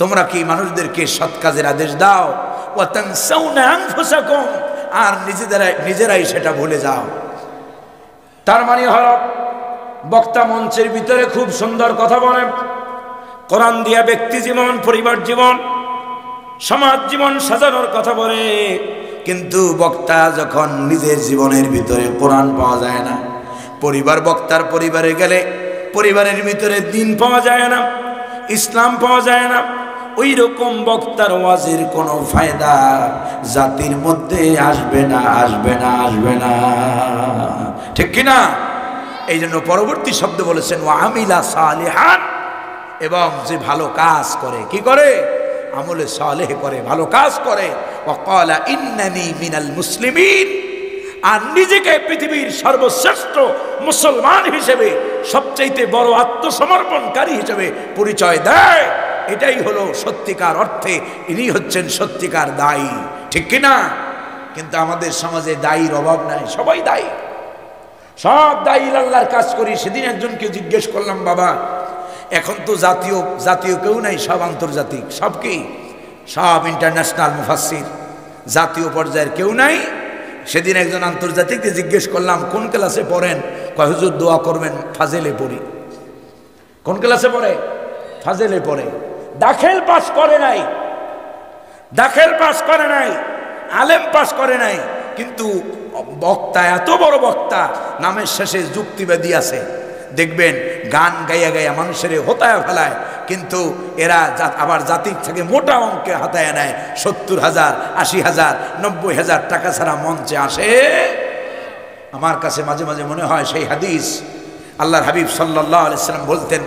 তোমরা কি মানুষদেরকে সৎ কাজের আদেশ দাও, ওয়া তানসাউনা আনফুসাকুম, আর নিজেরাই সেটা ভুলে যাও। তার মানে হলো বক্তা মঞ্চের ভিতরে খুব সুন্দর কথা বলে, কোরআন দিয়া ব্যক্তি জীবন, পরিবার জীবন, সমাজ জীবন সাজানোর কথা বলে, কিন্তু বক্তা যখন নিজের জীবনের ভিতরে কোরআন পাওয়া যায় না, পরিবার বক্তার পরিবারে গেলে পরিবারের ভিতরে দিন পাওয়া যায় না, ইসলাম পাওয়া যায় না, ওই রকম বক্তার ওয়াজের কোনো ফায়দা জাতির মধ্যে আসবে না, আসবে না, আসবে না। ঠিক কিনা? এই জন্য পরবর্তী শব্দ বলেছেন ওয়া আমিলা সালিহান, এবং যে ভালো কাজ করে, কি করে? আমলে সালেহ করে, ভালো কাজ করে। ওয়া ক্বালা ইন্নানি মিনাল মুসলিমিন, আর নিজেকে পৃথিবীর সর্বশ্রেষ্ঠ মুসলমান হিসেবে, সবচাইতে বড় আত্মসমর্পণকারী হিসেবে পরিচয় দেয়। এটাই হলো সত্যিকার অর্থে ইনি হচ্ছেন সত্যিকার দায়ী। ঠিক কিনা? কিন্তু আমাদের সমাজে দায়ীর অভাব নাই, সবাই দায়ী, সব দায়ী আল্লাহর কাজ করি। সেদিন একজনকে জিজ্ঞেস করলাম, বাবা এখন তো জাতীয় কেউ নাই, সব আন্তর্জাতিক, সব কি, সব ইন্টারন্যাশনাল মুফাসসির, জাতীয় পর্যায়ের কেউ নাই। সেদিন একজন আন্তর্জাতিককে জিজ্ঞেস করলাম কোন ক্লাসে পড়েন? কয় হুজুর দোয়া করবেন, ফাজেলে পড়ি। কোন ক্লাসে পড়ে? ফাজেলে পড়ে। দাখিল পাস করে নাই, দাখিল পাস করে নাই, আলেম পাস করে নাই, কিন্তু বক্তা, এত বড় বক্তা, নামের শেষে যুক্তিবাদী আছে। দেখবেন গান গাইয়া গাইয়া মানুষের হতায়া ফেলায়, কিন্তু এরা আবার জাতির থেকে মোটা অঙ্কে হাতায় নেয়। 70,000, 80,000, 90,000 টাকা ছাড়া মঞ্চে আসে। আমার কাছে মাঝে মাঝে মনে হয় সেই হাদিস আল্লাহর হাবিব সাল্লাল্লাহু আলাইহি সাল্লাম বলতেন,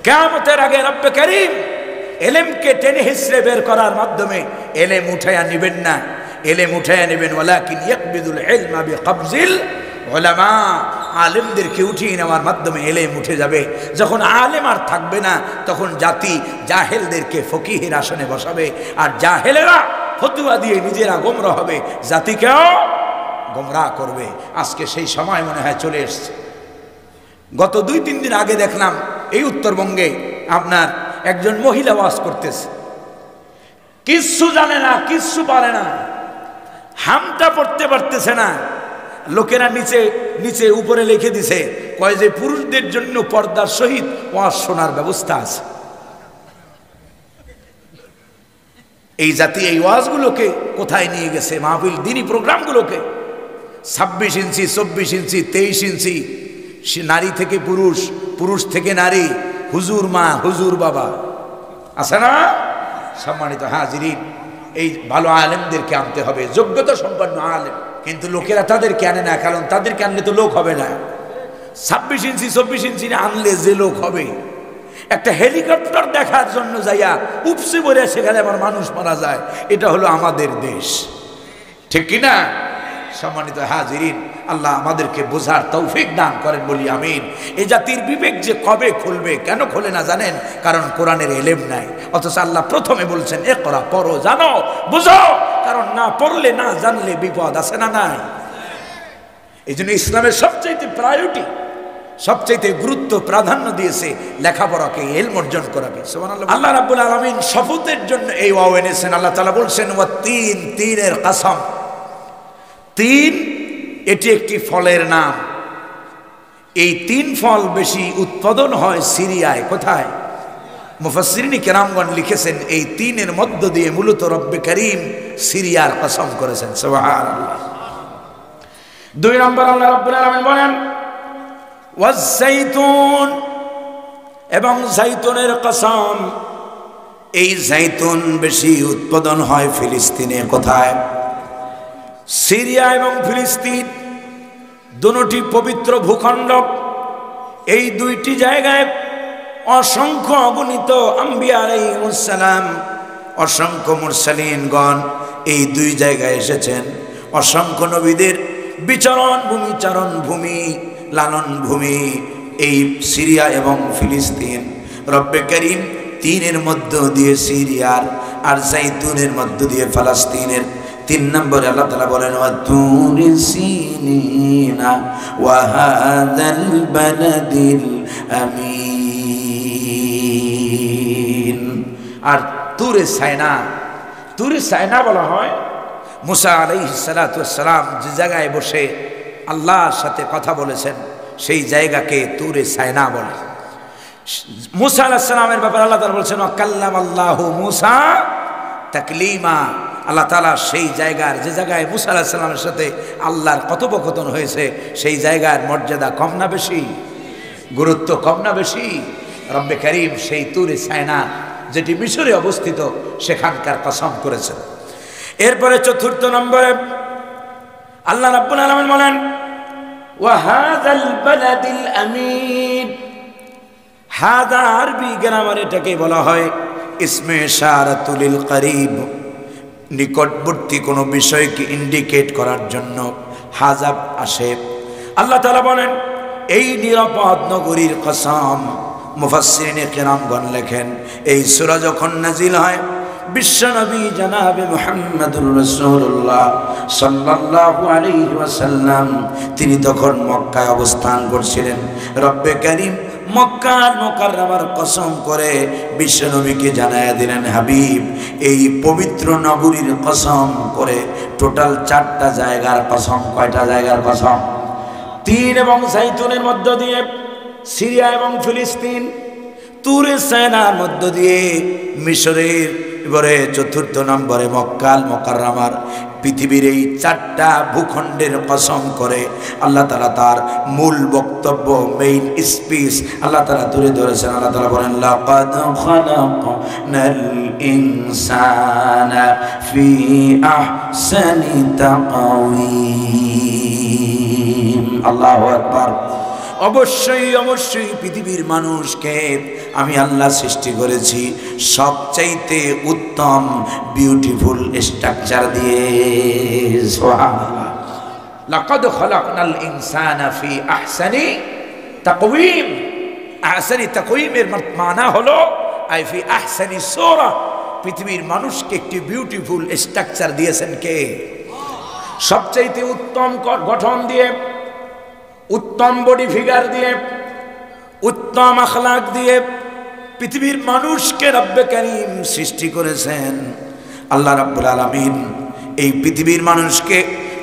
কিয়ামতের আগে রব্বে কারীম এলেমকে টেনে হিসড়ে বের করার মাধ্যমে এলেম উঠাইয়া নেবেন না, এলেম উঠাইয়া নেবেন ওয়ালাকিন ইয়াকবিদুল ইলমা বিকবজিল উলামা, আলেমদেরকে উঠিয়ে নেওয়ার মাধ্যমে এলেম উঠে যাবে। যখন আলেম আর থাকবে না, তখন জাতি জাহেলদেরকে ফকিহের আসনে বসাবে, আর জাহেলেরা ফতুয়া দিয়ে নিজেরা গোমরা হবে, জাতিকেও গোমরাহ করবে। আজকে সেই সময় মনে হয় চলে এসছে। গত 2-3 দিন আগে দেখলাম এই উত্তরবঙ্গে আপনার একজন মহিলা ওয়াজ করতেছে, কিচ্ছু জানে না, কিচ্ছু পারে না, হামটা পড়তে পারতেছে না। লোকেরা নিচে নিচে উপরে লিখে দিছে, কয় যে পুরুষদের জন্য পর্দার সহিত ওয়াজ শোনার ব্যবস্থা আছে। এই জাতি এই ওয়াজগুলোকে কোথায় নিয়ে গেছে? মাহফিল দ্বীনি প্রোগ্রামগুলোকে 26 ইঞ্চি, 24 ইঞ্চি, 23 ইঞ্চি, নারী থেকে পুরুষ, পুরুষ থেকে নারী, হুজুর মা, হুজুর বাবা, আছে না? সম্মানিত হাজিরিন, এই ভালো আলেমদেরকে আনতে হবে, যোগ্যতা সম্পন্ন আলেম। কিন্তু লোকেরা তাদেরকে আনে না, কারণ তাদেরকে আনলে তো লোক হবে না। 26 ইঞ্চি 24 ইঞ্চি আনলে যে লোক হবে, একটা হেলিকপ্টার দেখার জন্য যাইয়া উপসে পড়ে সেখানে আমার মানুষ মারা যায়। এটা হলো আমাদের দেশ, ঠিক কিনা? সম্মানিত হাজিরিন, আল্লাহ আমাদেরকে বোঝার তৌফিক দান করেন, বলি আমিন। এই জাতির বিবেক যে কবে খুলবে, কেন খোলে না জানেন? কারণ কোরআনের এলেম নাই। অথচ আল্লাহ প্রথমে বলছেন ইকরা, পড়ো, জানো, বুঝো, কারণ না পড়লে না জানলে বিপদ আছে না নাই? এই জন্য ইসলামের সবচাইতে প্রায়োরিটি, সবচাইতে গুরুত্ব প্রাধান্য দিয়েছে লেখাপড়াকে, ইলম অর্জন করাকে। সুবহানাল্লাহ। আল্লাহ রাব্বুল আলামিন শপথের জন্য এই ওয়াও এনেছেন। আল্লাহ তাআলা বলছেন ওয়া তিন, তিনের কসম। তিন এটি একটি ফলের নাম। এই 3 ফল বেশি উৎপাদন হয় সিরিয়ায়। কোথায়? মুফাসসিরিন কেরামগণ লিখেছেন এই 3-এর মধ্য দিয়ে মূলত রব্বে কারীম সিরিয়ার কসম করেছেন। সুবহানাল্লাহ। 2 নম্বর আল্লাহ রাব্বুল আলামিন বলেন ওয়াজ-যাইতুন, এবং জাইতুনের কসম। এই জাইতুন বেশি উৎপাদন হয় ফিলিস্তিনে। কোথায়? সিরিয়া এবং ফিলিস্তিন দুটি পবিত্র ভূখণ্ড। এই 2টি জায়গায় অসংখ্য অগণিত আম্বিয়া আলাইহিস সালাম, অসংখ্য মুরসালিনগণ এই 2 জায়গায় এসেছেন। অসংখ্য নবীদের বিচরণ ভূমি, চারণ ভূমি, লালন ভূমি এই সিরিয়া এবং ফিলিস্তিন। রব্বে কারীম 3-এর মধ্য দিয়ে সিরিয়ার আর জাইতুনের মধ্য দিয়ে ফিলিস্তিনের। 3 নম্বরে আল্লাহ তাআলা বলেন ওয়া তুরি সিনিনা ওয়া হাযাল বালাদিল আমিন। আর তুরে সাইনা, তুরে সাইনা বলা হয় মুসা আলাইহিস সালাতু ওয়াস সালাম যে জায়গায় বসে আল্লাহর সাথে কথা বলেছেন সেই জায়গাকে তুরে সাইনা বলে। মুসা আলাইহিস সালামের ব্যাপারে আল্লাহ তাআলা বলেছেন কাল্লামাল্লাহু মুসা তাকলিমা। আল্লাহ তাআলা সেই জায়গার, যে জায়গায় মুসা আলাইহিস সালামের সাথে আল্লাহর কথোপকথন হয়েছে সেই জায়গার মর্যাদা কম না বেশি, গুরুত্ব কম না বেশি? রব্বে কারীম সেই তুরে সাইনা যেটি মিশরে অবস্থিত সেখানকার কসম করেছেন। এরপরে চতুর্থ নম্বরে আল্লাহ রাব্বুল আলামিন বলেন ওয়া হাযাল বালাদিল আমিন। হাদা আরবি গ্রামার এটাকে বলা হয় ইসমে ইশারাতুল করিব, নিকটবর্তী কোনো বিষয়কে ইন্ডিকেট করার জন্য হাজাব আসে। আল্লাহ তাআলা বলেন এই নিরাপদ নগরীর কসম। মুফাসসিরিনে কিরামগণ লেখেন এই সূরা যখন নাজিল হয় বিশ্বনবী জনাবে মুহাম্মদুর রাসূলুল্লাহ সাল্লাল্লাহু আলাইহি ওয়াসাল্লাম তিনি তখন মক্কায় অবস্থান করছিলেন। রব্বে কারীম মক্কার মুকাররমার কসম করে বিশ্বনবীকে জানায়া দিলেন হাবিব এই পবিত্র নগরীর কসম করে টোটাল 4টা জায়গার কসম। কয়টা জায়গার কসম? তিন এবং জাইতুনের মধ্য দিয়ে সিরিয়া এবং ফিলিস্তিন, তুরে সাইনার মধ্য দিয়ে মিশরের, এবারে চতুর্থ নম্বরে মক্কাল মুকাররমার পৃথিবীর এই 4টা ভূখণ্ডের কসম করে আল্লাহ তাআলা তার মূল বক্তব্য, মেইন স্পিচ আল্লাহ তাআলা তুলে ধরেছেন। আল্লাহ তাআলা বলেন লাকাদ খালাকনাল ইনসানা ফি আহসানি তাকওয়িম। আল্লাহু আকবার। অবশ্যই অবশ্যই পৃথিবীর মানুষকে আমি আল্লাহ সৃষ্টি করেছি সবচাইতে উত্তম বিউটিফুল স্ট্রাকচার দিয়ে। সুবহানাল্লাহ। লাকাদ খালাকনাল ইনসানা ফি আহসানি তাকওয়িম। আহসানি তাকওয়িমের মানে হলো আই ফি আহসানি সূরা। পৃথিবীর মানুষকে একটি বিউটিফুল স্ট্রাকচার দিয়েছেন কে? সবচাইতে উত্তম গঠন দিয়ে, উত্তম বডি ফিগার দিয়ে, উত্তম আখলাক দিয়ে পৃথিবীর মানুষকে রব্বে কারীম সৃষ্টি করেছেন। আল্লাহ রাব্বুল আলামিন এই পৃথিবীর মানুষকে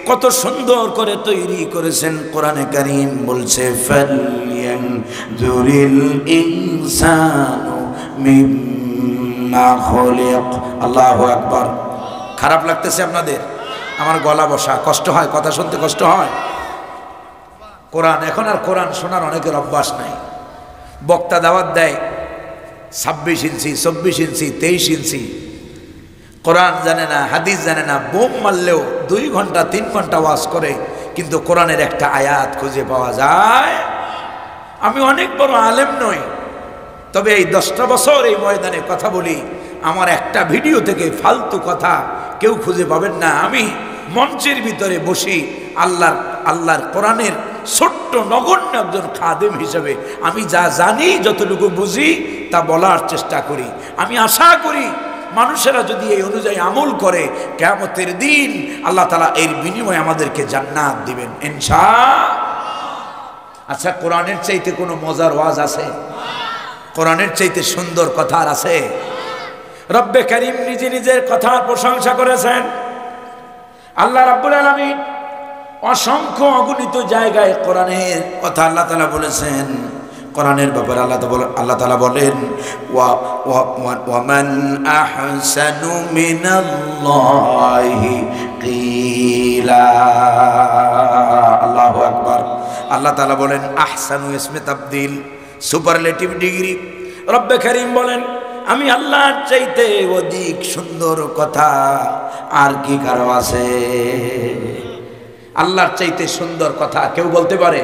কত সুন্দর করে তৈরি করেছেন। কোরআনে কারীম বলছে ফালয়ানজুরিল ইনসানু মিম্মা খুলিক। আল্লাহু আকবার। খারাপ লাগতেছে আপনাদের? আমার গলা বসা, কষ্ট হয়, কথা শুনতে কষ্ট হয়। কোরআন এখন আর কোরআন শোনার অনেকের অভ্যাস নাই। বক্তা দাওয়াত দেয় 26 ইঞ্চি, 24 ইঞ্চি, 23 ইঞ্চি, কোরআন জানে না, হাদিস জানে না। বোম মারলেও 2 ঘন্টা 3 ঘন্টা ওয়াজ করে, কিন্তু কোরআনের একটা আয়াত খুঁজে পাওয়া যায়। আমি অনেক বড় আলেম নই, তবে এই 10টা বছর এই ময়দানে কথা বলি, আমার একটা ভিডিও থেকে ফালতু কথা কেউ খুঁজে পাবেন না। আমি মঞ্চের ভিতরে বসি আল্লাহর কোরআনের ছোট্ট নগণ্য একজন খাদেম হিসেবে আমি যা জানি, যতটুকু বুঝি তা বলার চেষ্টা করি। আমি আশা করি মানুষেরা যদি এই অনুযায়ী আমল করে কিয়ামতের দিন আল্লাহ তাআলা এর বিনিময়ে আমাদেরকে জান্নাত দিবেন ইনশাআল্লাহ। আচ্ছা, কোরআনের চাইতে কোনো মজার ওয়াজ আছে? কোরআনের চাইতে সুন্দর কথা আছে? রব্বে কারীম নিজে নিজের কথার প্রশংসা করেছেন। আল্লাহ রাব্বুল আলামিন অসংখ্য অগণিত জায়গায় কোরআনের কথা আল্লাহ তাআলা বলেছেন। কোরআনের ব্যাপারে আল্লাহ তাআলা বলেন ওয়ামান আহসানু মিনাল্লাহি কিলা। আল্লাহু আকবার। আল্লাহ তাআলা বলেন আহসানু ইসমে তাবদীল, সুপারলেটিভ ডিগ্রি। রব্বে কারীম বলেন আমি আল্লাহর চাইতে অধিক সুন্দর কথা আর কি কারো আছে? আল্লাহর চাইতে সুন্দর কথা কেউ বলতে পারে?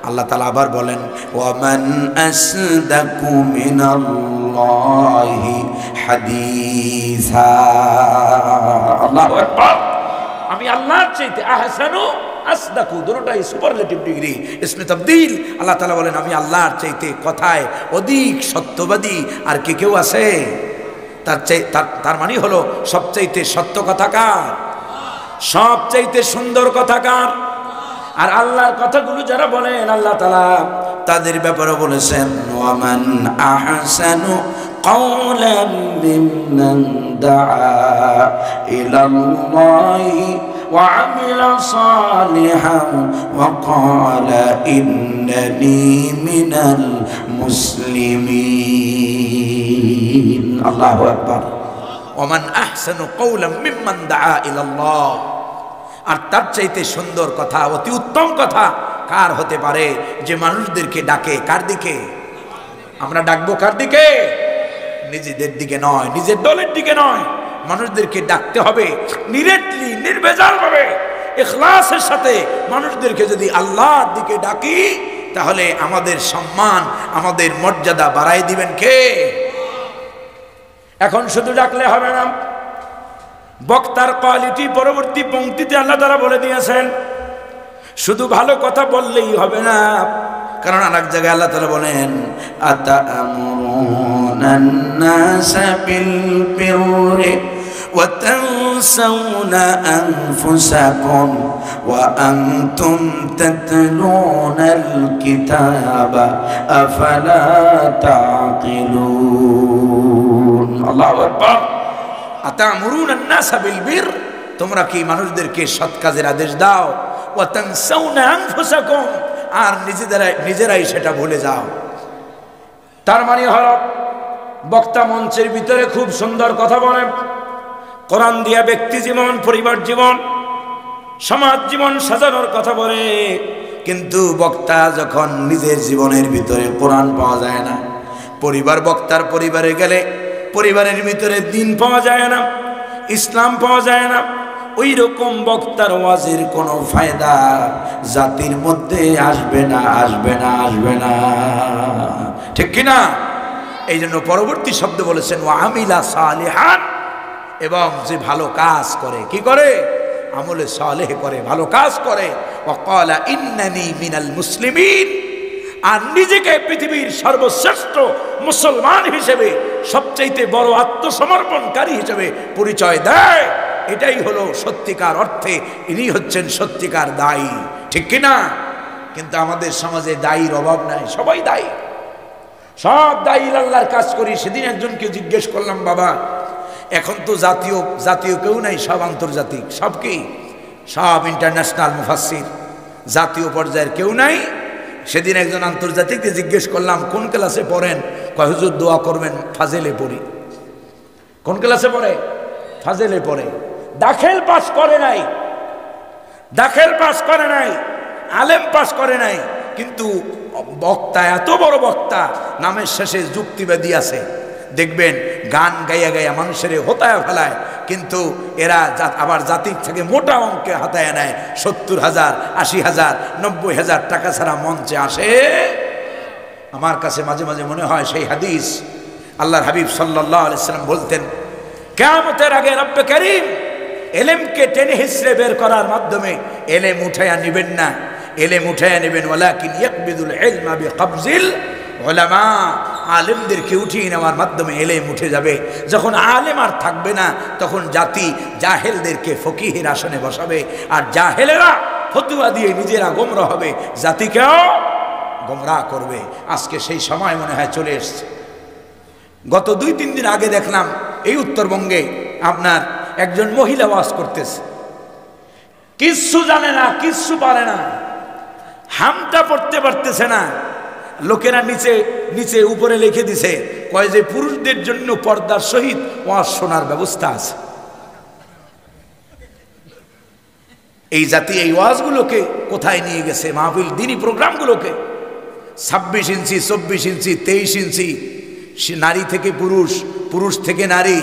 আল্লাহ তাআলা আবার বলেন ওয়ামান আসদাকু মিনাল্লাহি হাদিসা। আল্লাহু আকবার। আমি আল্লাহর চাইতে আহসানু আসদাকু, দুটোটাই সুপারলেটিভ ডিগ্রি, ইসমে তাবদীল। আল্লাহ তাআলা বলেন আমি আল্লাহর চাইতে কথায় অধিক সত্যবাদী আর কি কেউ আছে? তার মানে হলো সবচাইতে সত্য কথা কার? সবচাইতে সুন্দর কথা কার? আর আল্লাহর কথাগুলো যারা বলেন আল্লাহ তাআলা তাদের ব্যাপারে বলেছেন ওয়ামান আহসানু কাওলাম মিম্মান দাআ ইলাল্লাহি ওয়া আমিলা সালিহান ওয়া ক্বালা ইন্নানি মিনাল মুসলিমিন। আল্লাহু আকবার। ওয়ামান আহসানু কাওলাম মিম্মান দাআ ইলাল্লাহ, আর তার চাইতে সুন্দর কথা, অতি উত্তম কথা কার হতে পারে যে মানুষদেরকে ডাকে কার দিকে? আমরা ডাকবো কার দিকে? নিজেদের দিকে নয়, নিজের দলের দিকে নয়, মানুষদেরকে ডাকতে হবে নিরেটলি, নির্ভেজাল ভাবে, ইখলাসের সাথে। মানুষদেরকে যদি আল্লাহর দিকে ডাকি তাহলে আমাদের সম্মান, আমাদের মর্যাদা বাড়াই দিবেন কে? এখন শুধু ডাকলে হবে না, বক্তার কোয়ালিটি পরবর্তী পংক্তিতে আল্লাহ তাআলা বলে দিয়েছেন। শুধু ভালো কথা বললেই হবে না, কারণ আরেক জায়গায় আল্লাহ তাআলা বলেন আতা'মুরুনান নাসা বিল বিররি ওয়া তানসাউনা আনফুসাকুম ওয়া আনতুম তাতলুনাল কিতাবা আফালা তা'কিলুন। আল্লাহু আকবার। আতা'মুরুনান নাসা বিল বির, তোমরা কি মানুষদেরকে সৎ কাজের আদেশ দাও, ওয়া তানসাউনা আনফুসাকুম, আর নিজেরাই সেটা ভুলে যাও। তার মানে হলো বক্তা মঞ্চের ভিতরে খুব সুন্দর কথা বলেন, কোরআন দিয়া ব্যক্তি জীবন, পরিবার জীবন, সমাজ জীবন সাজানোর কথা বলে, কিন্তু বক্তা যখন নিজের জীবনের ভিতরে কোরআন পাওয়া যায় না, পরিবার বক্তার পরিবারে গেলে পরিবারের ভিতরে দ্বীন পাওয়া যায় না, ইসলাম পাওয়া যায় না, ওই রকম বক্তার ওয়াজের কোনো ফায়দা জাতির মধ্যে আসবে না, আসবে না, আসবে না, ঠিক কিনা? এই জন্য পরবর্তী শব্দ বলেছেন ওয়া আমিলা সালিহান, এবং যে ভালো কাজ করে, কি করে? আমলে সালেহ করে, ভালো কাজ করে। ওয়া ক্বালা ইন্নানি মিনাল মুসলিমিন, আর নিজেকে পৃথিবীর সর্বশ্রেষ্ঠ মুসলমান হিসেবে, সবচাইতে বড় আত্মসমর্পণকারী হিসেবে পরিচয় দেয়। এটাই হলো সত্যিকার অর্থে ইনি হচ্ছেন সত্যিকার দায়ী, ঠিক কিনা? কিন্তু আমাদের সমাজে দায়ীর অভাব নাই, সবাই দায়ী, সব দায়ী আল্লাহর কাজ করি। সেদিন একজনকে জিজ্ঞেস করলাম, বাবা এখন তো জাতীয় কেউ নাই, সব আন্তর্জাতিক, সব কি? সব ইন্টারন্যাশনাল মুফাসসির, জাতীয় পর্যায়ের কেউ নাই। সেদিন একজন আন্তর্জাতিককে জিজ্ঞেস করলাম কোন ক্লাসে পড়েন? কয় হুজুর দোয়া করবেন, ফাজেলে পড়ি। কোন ক্লাসে পড়ে? ফাজেলে পড়ে। দাখিল পাস করে নাই, দাখিল পাস করে নাই, আলেম পাস করে নাই, কিন্তু বক্তা, এত বড় বক্তা, নামের শেষে যুক্তিবাদী আছে। দেখবেন গান গাইয়া গাইয়া মানুষের হতায়া ফেলায়, কিন্তু এরা আবার জাতির থেকে মোটা অঙ্কে হাতায় নেয়। 70,000, 80,000, 90,000 টাকা ছাড়া মঞ্চে আসে। আমার কাছে মাঝে মাঝে মনে হয় সেই হাদিস আল্লাহর হাবিব সাল্লাল্লাহু আলাইহি সাল্লাম বলতেন, কিয়ামতের আগে রব্বে করিম এলেমকে টেনে হিসড়ে বের করার মাধ্যমে এলেম উঠাইয়া নেবেন না, এলেম উঠাইয়া নেবেন ওয়ালাকিন ইয়াকবিদুল ইলমা বিকবজিল উলামা, আলেমদেরকে উঠিয়ে নেওয়ার মাধ্যমে এলেম উঠে যাবে। যখন আলেম আর থাকবে না, তখন জাতি জাহেলদেরকে ফকিহের আসনে বসাবে, আর জাহেলেরা ফতুয়া দিয়ে নিজেরা গোমরাহ হবে, জাতিকেও গোমরাহ করবে। আজকে সেই সময় মনে হয় চলে এসছে। গত 2-3 দিন আগে দেখলাম এই উত্তরবঙ্গে আপনার একজন মহিলা ওয়াজ করতেছে, কিচ্ছু জানে না, কিচ্ছু পারে না, হামটা পড়তে পারতেছে না। লোকেরা নিচে নিচে উপরে লিখে দিছে, কয় যে পুরুষদের জন্য পর্দার সহিত ওয়াজ শোনার ব্যবস্থা আছে। এই জাতি এই ওয়াজগুলোকে কোথায় নিয়ে গেছে? মাহফিল দ্বীনি প্রোগ্রামগুলোকে 26 ইঞ্চি, 24 ইঞ্চি, 23 ইঞ্চি, নারী থেকে পুরুষ, পুরুষ থেকে নারী,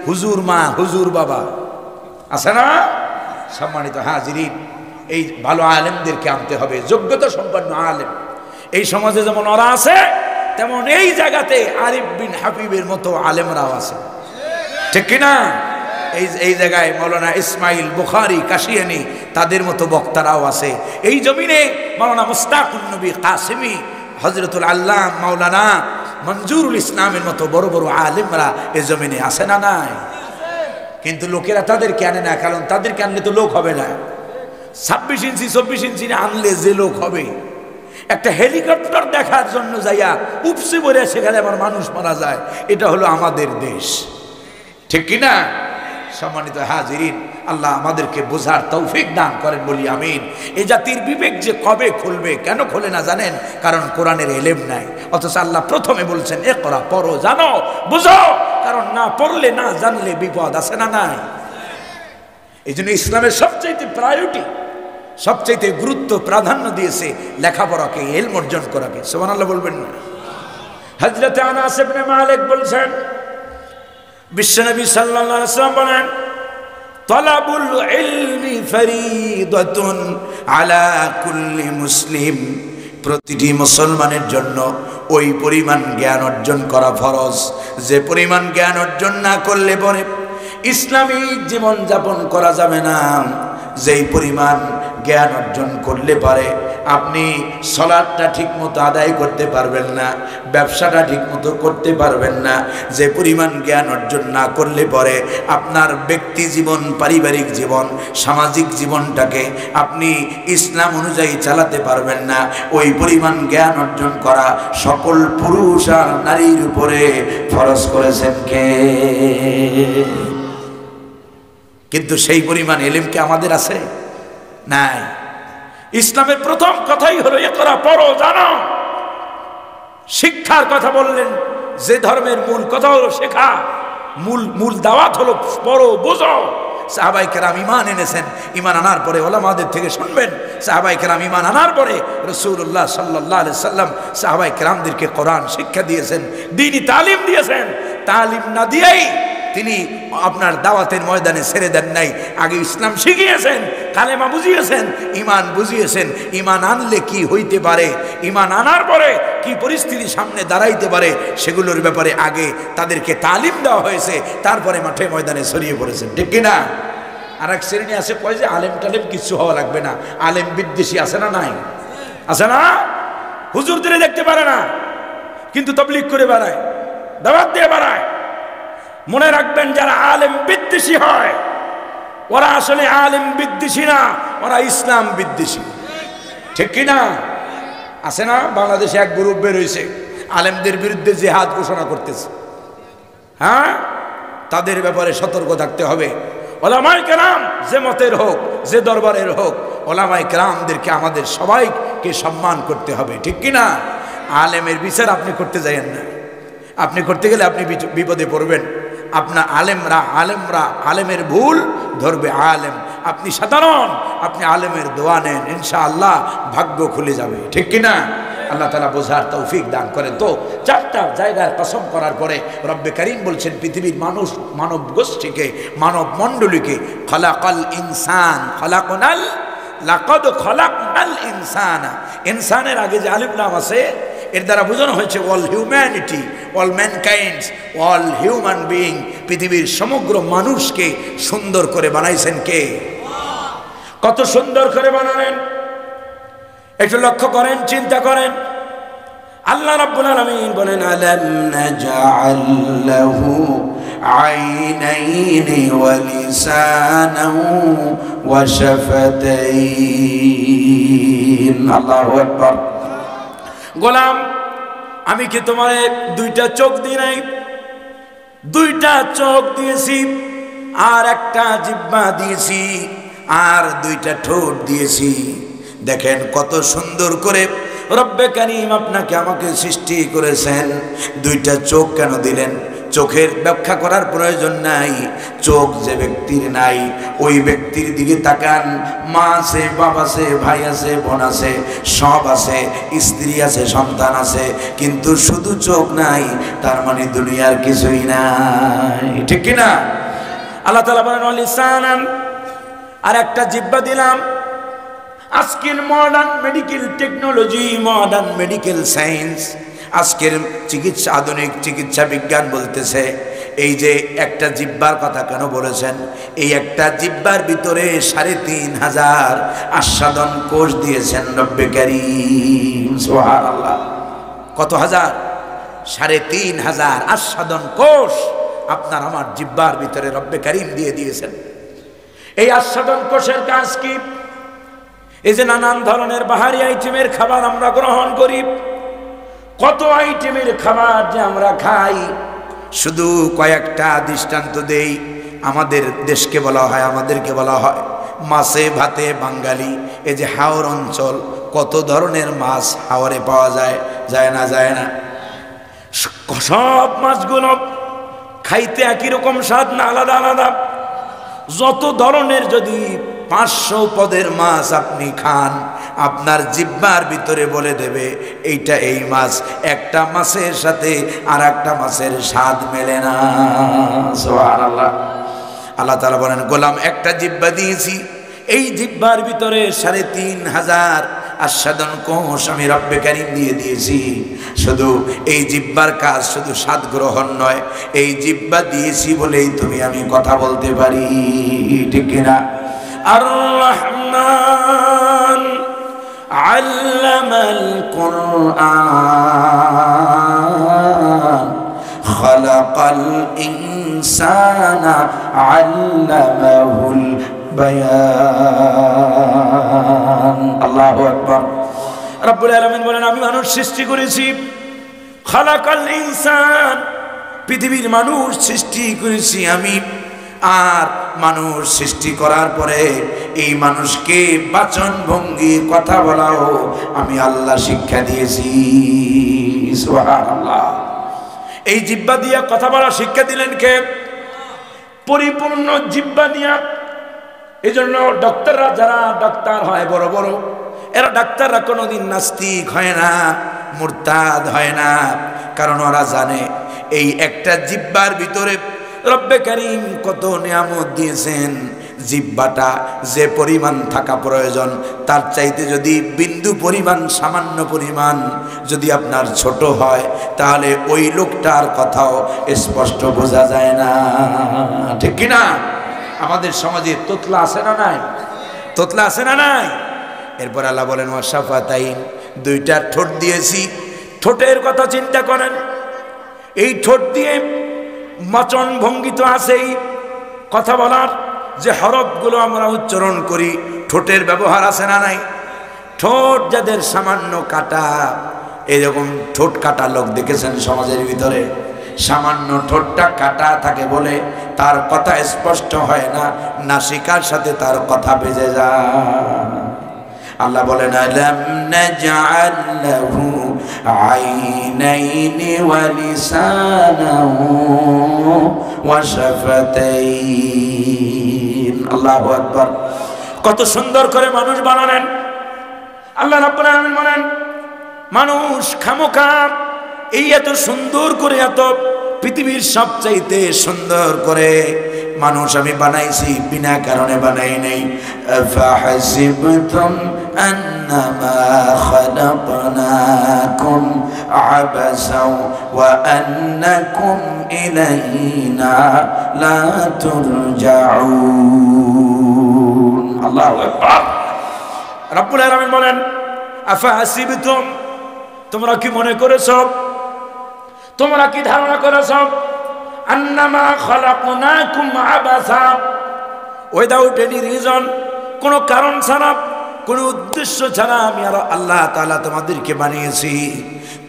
হুজুর মা, হুজুর বাবা, আছে না? সম্মানিত হাজিরিন, এই ভালো আলেমদেরকে আনতে হবে, যোগ্যতা সম্পন্ন আলেম। এই সমাজে যেমন ওরা আছে, তেমন এই জায়গাতে আরিফ বিন হাবিবের মতো আলেমরাও আছে, ঠিক কিনা? এই জায়গায় মৌলানা ইসমাইল বুখারী কাশিয়ানি, তাদের মতো বক্তারাও আছে। এই জমিনে মৌলানা মুস্তাকুন নবী কাসিমি, হযরতুল আল্লাম মৌলানা মঞ্জুরুল ইসলামের মতো বড় বড় আলেমরা এই জমিনে আছে না নাই? কিন্তু লোকেরা তাদেরকে আনে না, কারণ তাদেরকে আনলে তো লোক হবে না। 26 ইঞ্চি 24 ইঞ্চি আনলে যে লোক হবে, একটা হেলিকপ্টার দেখার জন্য যাইয়া উপসে পড়ে সেখানে আমার মানুষ মারা যায়। এটা হলো আমাদের দেশ, ঠিক কিনা? সম্মানিত হাজিরিন, আল্লাহ আমাদেরকে বোঝার তৌফিক দান করেন, বলি আমিন। এই জাতির বিবেক যে কবে খুলবে, কেন খোলে না জানেন? কারণ কোরআনের এলেম নাই। অথচ আল্লাহ প্রথমে বলছেন ইকরা, পড়ো, জানো, বুঝো। কারণ না পড়লে, না জানলে বিপদ আছে না নাই? এই জন্য ইসলামের সবচাইতে প্রায়োরিটি, সবচাইতে গুরুত্ব প্রাধান্য দিয়েছে লেখাপড়াকে, ইলম অর্জন করাকে। সুবহানাল্লাহ বলবেন না? হযরত আনাস ইবনে মালিক বলছেন, বিশ্বনবী সাল্লাল্লাহু আলাইহি ওয়াসাল্লাম বলেন, তালাবুল ইলমি ফরিদাতুন আলা কুল্লি মুসলিম। প্রতিটি মুসলমানের জন্য ওই পরিমাণ জ্ঞান অর্জন করা ফরজ, যে পরিমাণ জ্ঞান অর্জন না করলে পরে ইসলামিক জীবন যাপন করা যাবে না। যেই পরিমাণ জ্ঞান অর্জন করলে পারে আপনি সালাতটা ঠিকমতো আদায় করতে পারবেন না, ব্যবসাটা ঠিকমতো করতে পারবেন না। যে পরিমাণ জ্ঞান অর্জন না করলে পরে আপনার ব্যক্তি জীবন, পারিবারিক জীবন, সামাজিক জীবনটাকে আপনি ইসলাম অনুযায়ী চালাতে পারবেন না। ওই পরিমাণ জ্ঞান অর্জন করা সকল পুরুষ আর নারীর উপরে ফরজ করেছেন কে? কিন্তু সেই পরিমাণ ইলম কি আমাদের আছে? নাই। ইসলামের প্রথম কথাই হলো ইকরা, পড়ো, জানো। শিক্ষার কথা বললেন, যে ধর্মের মূল কথা হলো শেখা, মূল দাওয়াত হলো পড়ো, বোঝো। সাহাবায়ে কেরাম ঈমান এনেছেন, ঈমান আনার পরে ওলামাদের থেকে শুনবেন। সাহাবায়ে কেরাম ঈমান আনার পরে রাসূলুল্লাহ সাল্লাল্লাহু আলাইহি সাল্লাম সাহাবায়ে কেরামদেরকে কোরআন শিক্ষা দিয়েছেন, দ্বীনি তালিম দিয়েছেন। তালিম না দিয়েই তিনি আপনার দাওয়াতের ময়দানে ছেড়ে দেন নাই। আগে ইসলাম শিখিয়েছেন, কালেমা বুঝিয়েছেন, ঈমান বুঝিয়েছেন। ঈমান আনলে কি হইতে পারে, ঈমান আনার পরে কি পরিস্থিতি সামনে দাঁড়াইতে পারে, সেগুলোর ব্যাপারে আগে তাদেরকে তালিম দেওয়া হয়েছে, তারপরে মাঠে ময়দানে ছড়িয়ে পড়েছেন, ঠিক কিনা? আর এক শ্রেণী আছে কয় যে আলেম টালেম কিছু হওয়া লাগবে না, আলেম বিদ্বেষী আছে না নাই? আছে না? হুজুরদের দেখতে পারে না, কিন্তু তাবলীগ করে বেড়ায়, দাওয়াত দিয়ে বেড়ায়। মনে রাখবেন, যারা আলেম বিদ্বেষী হয় ওরা আসলে আলেম বিদ্বেষী না, ওরা ইসলাম বিদ্বেষী, ঠিক কিনা? আছে না? বাংলাদেশে এক গ্রুপ বের হয়েছে, আলেমদের বিরুদ্ধে জিহাদ ঘোষণা করতেছে। হ্যাঁ, তাদের ব্যাপারে সতর্ক থাকতে হবে। ওলামায়ে কেরাম যে মতের হোক, যে দরবারের হোক, ওলামায়ে কেরামদেরকে আমাদের সবাইকে সম্মান করতে হবে, ঠিক কিনা? আলেমের বিচার আপনি করতে যাইয়েন না। আপনি করতে গেলে আপনি বিপদে পড়বেন। আপনার আলেমের ভুল ধরবে আলেম। আপনি সাধারণ, আপনি আলেমের দোয়া নেন, ইনশাআল্লাহ ভাগ্য খুলে যাবে, ঠিক কিনা? আল্লাহ তাআলা বোঝার তৌফিক দান করেন। তো চারটা জায়গার কসম করার পরে রব্বে কারীম বলছেন পৃথিবীর মানুষ, মানব গোষ্ঠীকে, মানব মণ্ডলীকে, খালাকাল ইনসান, খালাকনাল, লাকাদ খালাকনাল ইনসানা। ইনসানের আগে যে আলিফ লাম আছে, এর দ্বারা বোঝানো হয়েছে all humanity, all mankind, all human being. পৃথিবীর সমগ্র মানুষকে সুন্দর করে বানাইছেন কে? কত সুন্দর করে বানালেন একটু লক্ষ্য করেন, চিন্তা করেন। আল্লাহ রাব্বুল আলামিন বলেন, আলাম নাজআল লাহু আইনাইনি ওয়া লিসানাহু ওয়া শাফাতাইন। আল্লাহু আকবার। গোলাম, আমি কি তোমারে দুইটা চোখ দিই নাই? দুইটা চোখ দিয়েছি, আর একটা জিহ্বা দিয়েছি, আর দুইটা ঠোঁট দিয়েছি। দেখেন কত সুন্দর করে রব্বে কারীম আপনাকে আমাকে সৃষ্টি করেছেন। দুইটা চোখ কেন দিলেন? চোখের ব্যাখ্যা করার প্রয়োজন নাই। চোখ যে ব্যক্তির নাই, ওই ব্যক্তির দিকে তাকান। মা আছে, বাবা আছে, ভাই আছে, বোন আছে, সব আছে, স্ত্রী আছে, সন্তান আছে, কিন্তু শুধু চোখ নাই, তার মানে দুনিয়ার কিছুই নাই, ঠিক কিনা? আল্লাহ তাআলা বলেন লিসানান, আর একটা জিহ্বা দিলাম। আজকের modern medical technology, modern medical science, আজকের চিকিৎসা, আধুনিক চিকিৎসা বিজ্ঞান বলতেছে এই যে একটা জিহ্বার কথা কেন বলেছেন? এই একটা জিহ্বার ভিতরে ৩৫০০ আস্বাদন কোষ দিয়েছেন রব্বে কারীম, সুবহানাল্লাহ। কত হাজার? ৩৫০০ আস্বাদন কোষ আপনার আমার জিহ্বার ভিতরে রব্বে কারীম দিয়ে দিয়েছেন। এই আস্বাদন কোষের কাজ কি? এই যে নানান ধরনের বাহারি আইটেমের খাবার আমরা গ্রহণ করি, কত আইটেমের খাবার যে আমরা খাই, শুধু কয়েকটা দৃষ্টান্ত দেই। আমাদের দেশকে বলা হয়, আমাদেরকে বলা হয় মাছে ভাতে বাঙালি। এই যে হাওর অঞ্চল, কত ধরনের মাছ হাওরে পাওয়া যায়, যায় না? যায় না? সব মাছগুলো খাইতে একই রকম স্বাদ না, আলাদা আলাদা? যত ধরনের যদি 500 পদের মাছ আপনি খান, আপনার জিহ্বার ভিতরে বলে দেবে এইটা এই মাছ। একটা মাছের সাথে আর একটা মাছের স্বাদ মেলে না। সুবহানাল্লাহ। আল্লাহ তাআলা বলেন, গোলাম একটা জিহ্বা দিয়েছি, এই জিহ্বার ভিতরে 3500 আস্বাদন কোষ আমি রব্বে কারীম দিয়ে দিয়েছি। শুধু এই জিহ্বার কাজ শুধু স্বাদ গ্রহণ নয়, এই জিহ্বা দিয়েছি বলেই তুমি আমি কথা বলতে পারি, ঠিক কিনা? আর রহমান আল্লামাল কুরআন খালাকাল ইনসানা আল্লামাহুল বায়ান। আল্লাহু আকবার। রব্বুল আলামিন বলেন, আমি মানুষ সৃষ্টি করেছি। খালাকাল ইনসান, পৃথিবীর মানুষ সৃষ্টি করেছি আমি। আর মানুষ সৃষ্টি করার পরে এই মানুষকে বাচন ভঙ্গি কথা বলাও আমি আল্লাহ শিক্ষা দিয়েছি। সুবহানাল্লাহ। এই জিহ্বা দিয়ে কথা বলা শিক্ষা দিলেন কে? পরিপূর্ণ জিহ্বা দিয়া। এই জন্য ডক্টররা, যারা ডাক্তার হয় বড় বড়, এরা ডাক্তাররা কোনোদিন নাস্তিক হয় না, মুরতাদ হয় না। কারণ ওরা জানে এই একটা জিহ্বার ভিতরে রব্বে কারীম কত নিয়ামত দিয়েছেন। জিহ্বাটা যে পরিমাণ থাকা প্রয়োজন, তার চাইতে যদি বিন্দু পরিমাণ, সামান্য পরিমাণ যদি আপনার ছোট হয়, তাহলে ওই লোকটার কথাও স্পষ্ট বোঝা যায় না, ঠিক কিনা? আমাদের সমাজে তোতলা আছে না নাই? তোতলা আছে না নাই? এরপর আল্লাহ বলেন, ওয়াশাফাতাইন, দুইটা ঠোঁট দিয়েছি। ঠোঁটের কথা চিন্তা করেন। এই ঠোঁট দিয়ে মাচন ভঙ্গি তো আছেই, কথা বলার যে হরফগুলো আমরা উচ্চারণ করি, ঠোঁটের ব্যবহার আছে না নাই? ঠোঁট যাদের সামান্য কাটা, এরকম ঠোঁট কাটা লোক দেখেছেন সমাজের ভিতরে? সামান্য ঠোঁটটা কাটা থাকে বলে তার কথা স্পষ্ট হয় না, নাসিকার সাথে তার কথা বেজে যায়। আল্লাহ বলেন, আলাম নাজআল লাহু আইনাইনি ওয়া লিসানাহু ওয়া শাফাতাইন। আল্লাহু আকবার। কত সুন্দর করে মানুষ বানালেন আল্লাহ রাব্বুল আলামিন। বলেন, মানুষ খামোখা এই এত সুন্দর করে, এত পৃথিবীর সবচাইতে সুন্দর করে মানুষ আমি বানাইছি, বিনা কারণে বানাই নাই। ফাহাসিবতুম আন্নামা খালাকনাকুম আবাসাও ওয়া আন্নাকুম ইলাইনা লা তুরজাউন। আল্লাহু আকবার। রব্বুল আলামিন বলেন, আফাহাসিবতুম, তোমরা কি মনে করেছো, তোমরা কি ধারণা করেছো, আন্নামা খালাকনাকুম আবাসা, উইদাউট এনি রিজন, কোনো কারণ ছাড়া, কোনো উদ্দেশ্য ছাড়া আমি আর আল্লাহ তাআলা তোমাদেরকে বানিয়েছি।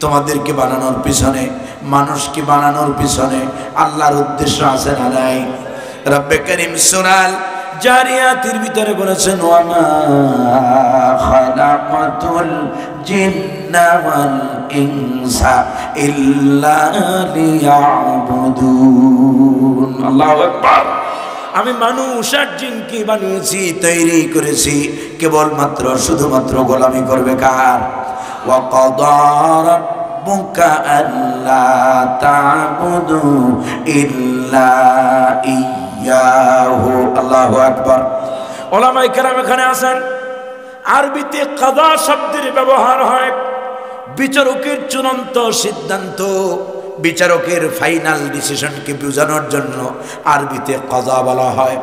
তোমাদেরকে বানানোর পিছনে, মানুষকে বানানোর পিছনে আল্লাহর উদ্দেশ্য আছে না নাই? রব্বে কারীম সূরা জারিয়াতের ভিতরে বলেছেন, ওয়া মা খালাকাতুল জিন্না ওয়াল ইনসা ইল্লা লিয়াবুদুন। আল্লাহু আকবার। আমি মানুষ আর জিনকে বানিয়েছি, তৈরি করেছি কেবলমাত্র শুধুমাত্র গোলামি করবে কার? ওয়া কাদা রাব্বুকা আল্লা তা'বুদু ইল্লা ইয়াহু। আল্লাহু আকবার। উলামায়ে কেরাম এখানে আছেন। আরবিতে কাদা শব্দের ব্যবহার হয় বিচারকের চূড়ান্ত সিদ্ধান্ত, বিচারকের ফাইনাল ডিসিশনকে বোঝানোর জন্য আরবিতে কাদা বলা হয়।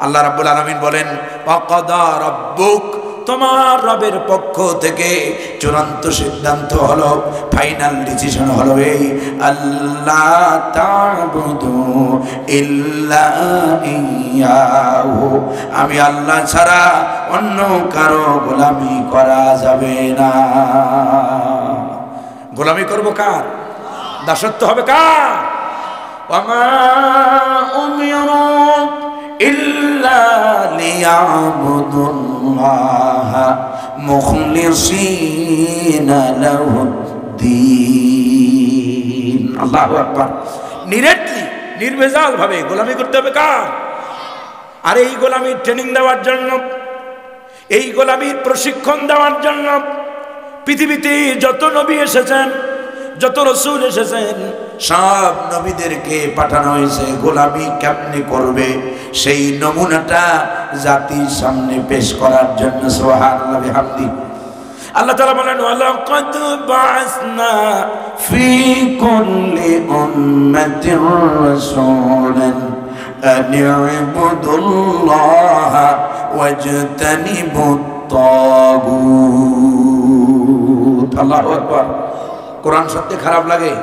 আল্লাহ রাব্বুল আলামিন বলেন, ওয়া কাদা রাব্বুক, তোমার রবের পক্ষ থেকে চূড়ান্ত সিদ্ধান্ত হলো, ফাইনাল ডিসিশন হলো এই আল্লাহ তা'বুদু ইল্লা ইয়াহু, আমি আল্লাহ ছাড়া অন্য কারো গোলামি করা যাবে না। গোলামি করব কার? দাসত্ব হবে কার? ওয়ামা উমিরু ইল্লা লিয়াবুদুল্লাহা মুখলিসিনা লাহুদ্দীন। আল্লাহু আকবার। নিরেটলি, নির্ভেজাল ভাবে গোলামি করতে হবে কার? আর এই গোলামির ট্রেনিং দেওয়ার জন্য, এই গোলামির প্রশিক্ষণ দেওয়ার জন্য পৃথিবীতে যত নবী এসেছেন, যত রসুল এসেছেন, সব নবীদেরকে পাঠানো হয়েছে গোলামি কেমনে করবে সেই নমুনাটা জাতির সামনে পেশ করার জন্য। সুবহানাল্লাহ বিহামদি। আল্লাহ তাআলা বলেন ওয়ালাকাদ বা'আসনা ফি কুল্লি উম্মাতির রাসূলান আন ইউবুদুল্লাহা ওয়াজতানিবুত তাগুত। আল্লাহু আকবার। কোরআন শুনতে খারাপ লাগে?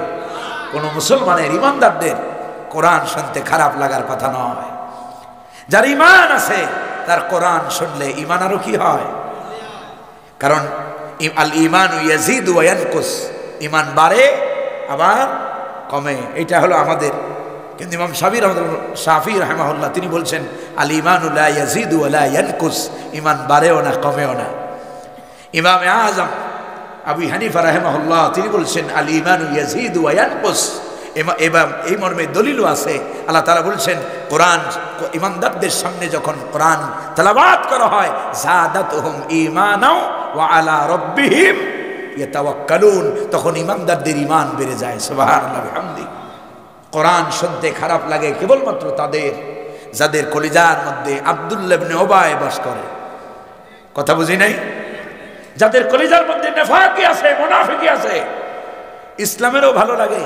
কোন মুসলমানের, ইমানদারদের কোরআন শুনতে খারাপ লাগার কথা নয়। যার ইমান আছে তার কোরআন শুনলে ইমান আরো কি হয়? কারণ আল ঈমানু ইয়াজিদু ওয়া ইয়ানকুস, ইমান বাড়ে আবার কমে, এটা হলো আমাদের। কিন্তু ইমাম শাফি রাহিমাহুল্লাহ তিনি বলছেন আল ঈমানু লা ইয়াজিদু ওয়া লা ইয়ানকুস, ইমান বাড়েও না কমেও না। ইমাম আযম আবু হানিফা রাহিমাহুল্লাহ তিনি বলছেন আল ঈমানু ইয়াজিদু ওয়া ইয়ানকুস। এই মর্মে দলিলও আছে। আল্লাহ তাআলা বলছেন কোরআন ইমানদারদের সামনে যখন কোরআন তেলাওয়াত করা হয় যাদাতুহুম ঈমানাও ওয়া আলা রাব্বিহিম ইয়াতাওয়াক্কালুন, তখন ইমানদারদের ঈমান বেড়ে যায়। সুবহানাল্লাহ বিহামদি। কোরআন শুনতে খারাপ লাগে কেবলমাত্র তাদের যাদের কলিজার মধ্যে আব্দুল্লাহ ইবনে উবাই বাস করে। কথা বুঝি নাই? যাদের কলিজার মধ্যে নেফাকি আছে, মুনাফিকি আছে। ইসলামেরও ভালো লাগে,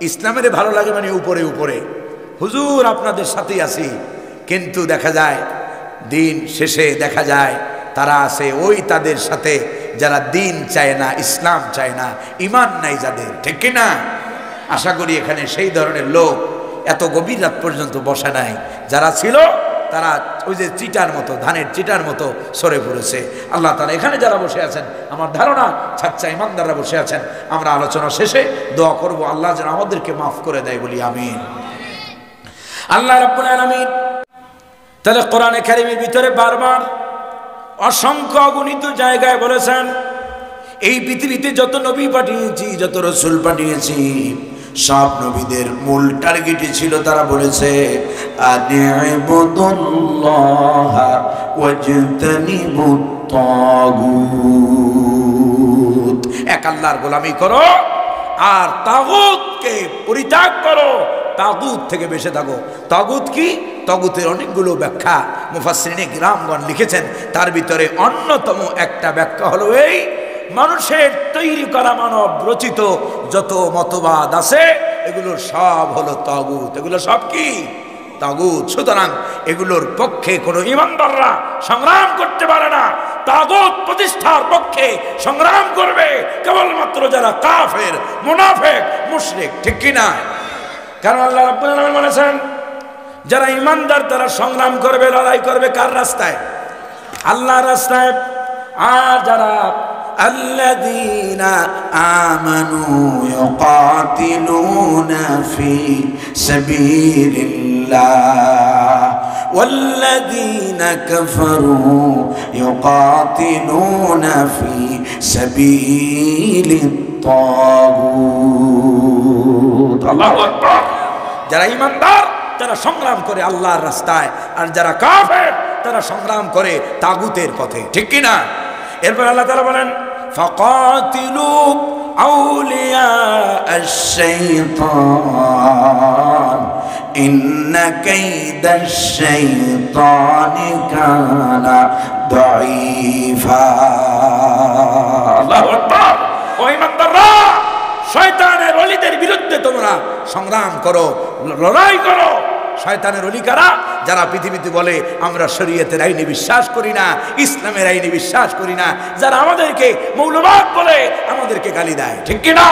ইসলামের ভালো লাগে মানে উপরে উপরে হুজুর আপনাদের সাথেই আছি, কিন্তু দেখা যায় দিন শেষে দেখা যায় তারা আছে ওই তাদের সাথে যারা দিন চায় না, ইসলাম চায় না, ইমান নাই যাদের, ঠিক কিনা? আশা করি এখানে সেই ধরনের লোক এত গভীর রাত পর্যন্ত বসে নাই। যারা ছিল তারা ওই যে চিটার মতো, ধানের চিটার মতো সরে পড়েছে। আল্লাহ তাআলা এখানে যারা বসে আছেন, আমার ধারণা সাচ্চা ইমানদাররা বসে আছেন। আমরা আলোচনা শেষে দোয়া করব আল্লাহ যেন আমাদেরকে মাফ করে দেয়, বলি আমিন। আল্লাহ রাব্বুল আলামিন তাহলে কোরআনে কারীমের ভিতরে বারবার অসংখ্য অগণিত জায়গায় বলেছেন এই পৃথিবীতে যত নবী পাঠিয়েছি, যত রাসূল পাঠিয়েছি, সব নবীদের মূল টার্গেটই ছিল, তারা বলেছে আনিবুদুল্লাহা ওয়াজতানিবুত তাগুত, এক আল্লাহর গোলামি করো আর তাগুতকে পরিত্যাগ করো, তাগুত থেকে বেঁচে থাকো। তাগুত কি? তাগুতের অনেকগুলো ব্যাখ্যা মুফাসসিরিনে কিরামগণ লিখেছেন, তার ভিতরে অন্যতম একটা ব্যাখ্যা হলো এই মানুষের তৈরি করা মানব রচিত যত মতবাদ আছে এগুলো সব হলো তাগুত। এগুলো সব কি? তাগুত। সুতরাং এগুলোর পক্ষে কোনো ইমানদাররা সংগ্রাম করতে পারে না। তাগুত প্রতিষ্ঠার পক্ষে সংগ্রাম করবে কেবলমাত্র যারা কাফের, মুনাফিক, মুশরিক, ঠিক কিনা? কারণ আল্লাহ রাব্বুল আলামিন বলেছেন যারা ইমানদার তারা সংগ্রাম করবে, লড়াই করবে কার রাস্তায়? আল্লাহর রাস্তায়। আর যারা الذين آمنوا يقاتلون في سبيل الله والذين كفروا يقاتلون في سبيل الطاغوت। الله أكبر। যারা ঈমানদার তারা সংগ্রাম করে আল্লাহর রাস্তায়, আর যারা কাফের তারা সংগ্রাম করে তাগুতের পথে, ঠিক কি না? এরপর আল্লাহ তাআলা বলেন ফাকাতিলু আউলিয়া আশ-শাইতান ইন্না কাইদাশ শাইতানি কানা দাঈফা। আল্লাহু আকবার। ও ঈমানদাররা, শয়তানের ওলিদের বিরুদ্ধে তোমরা সংগ্রাম করো, লড়াই করো। শয়তানের ওলি কারা? যারা পৃথিবীতে বলে আমরা শরীয়তের আইনে বিশ্বাস করি না, ইসলামের আইনে বিশ্বাস করি না, যারা আমাদেরকে মৌলবাদ বলে আমাদেরকে গালি দেয়, ঠিক কি না?